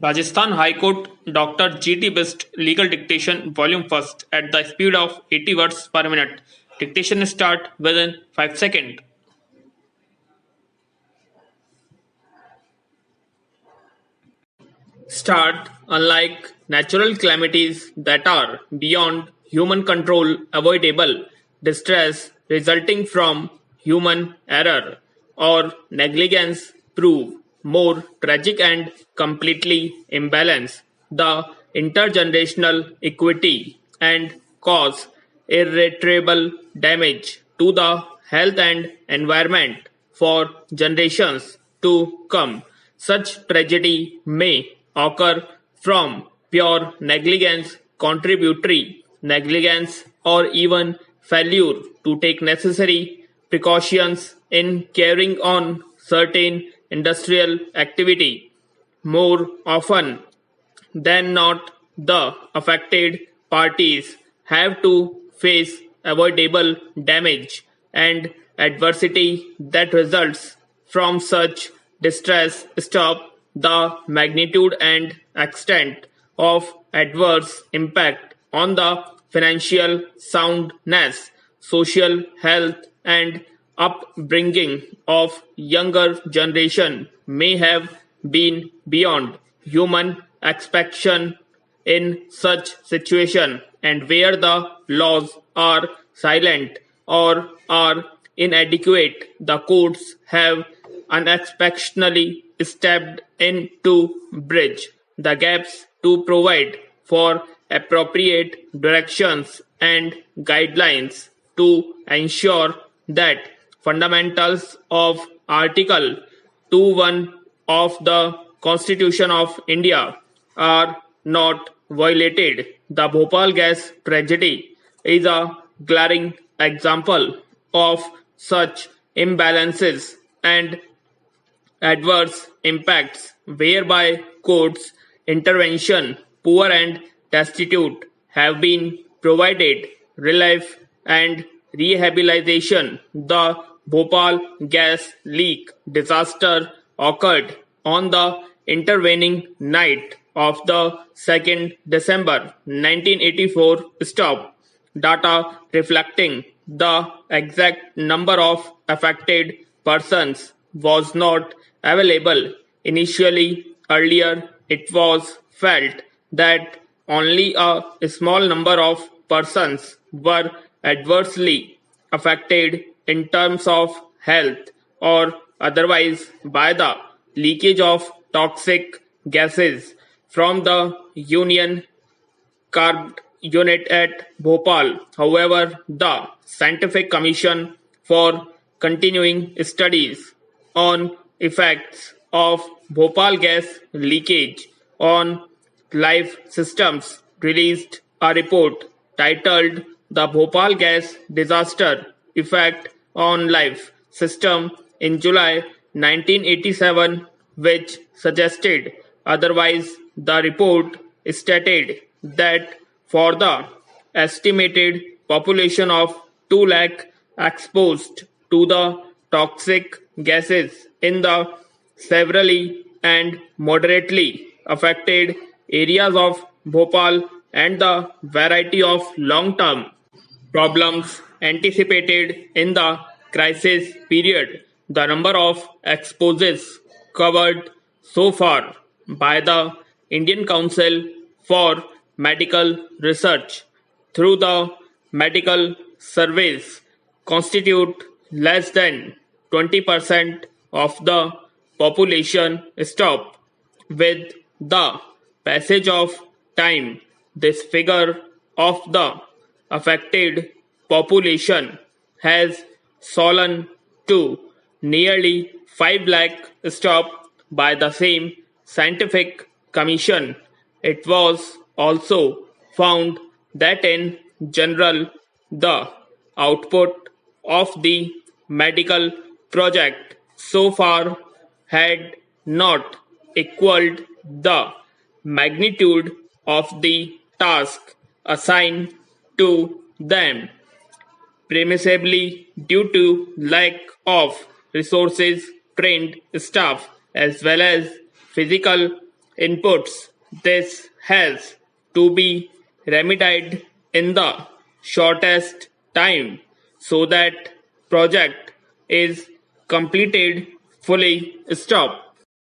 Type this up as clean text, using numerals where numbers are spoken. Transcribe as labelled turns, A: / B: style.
A: Rajasthan High Court Dr. G.T. BIST Legal Dictation Volume 1st at the speed of 80 words per minute. Dictation start within 5 seconds. Start, unlike natural calamities that are beyond human control, avoidable, distress resulting from human error or negligence prove more tragic and completely imbalance the intergenerational equity and cause irreparable damage to the health and environment for generations to come. Such tragedy may occur from pure negligence, contributory negligence, or even failure to take necessary precautions in carrying on certain industrial activity. More often than not, the affected parties have to face avoidable damage and adversity that results from such distress. Stop the magnitude and extent of adverse impact on the financial soundness, social health, and upbringing of younger generation may have been beyond human expectation in such situation, and where the laws are silent or are inadequate, the courts have unexpectedly stepped in to bridge the gaps to provide for appropriate directions and guidelines to ensure that fundamentals of Article 2.1 of the Constitution of India are not violated. The Bhopal gas tragedy is a glaring example of such imbalances and adverse impacts whereby courts intervention, poor and destitute, have been provided relief and rehabilitation. The Bhopal gas leak disaster occurred on the intervening night of the 2nd December 1984. Stop data reflecting the exact number of affected persons was not available initially. Earlier, it was felt that only a small number of persons were adversely affected in terms of health or otherwise by the leakage of toxic gases from the Union Carbide unit at Bhopal. However, the Scientific Commission for Continuing Studies on Effects of Bhopal gas leakage on life systems released a report titled The Bhopal Gas Disaster Effect on Life System in July 1987, which suggested otherwise. The report stated that for the estimated population of 2 lakh exposed to the toxic gases in the severely and moderately affected areas of Bhopal and the variety of long-term problems anticipated in the crisis period, the number of exposes covered so far by the Indian Council for Medical Research through the medical surveys constitute less than 20% of the population. Stop. With the passage of time, this figure of the affected population has fallen to nearly 5 lakh. Stop. By the same scientific commission. It was also found that in general the output of the medical project so far had not equaled the magnitude of the task assigned to them, premisibly due to lack of resources, trained staff, as well as physical inputs. This has to be remedied in the shortest time so that project is completed fully. Stop.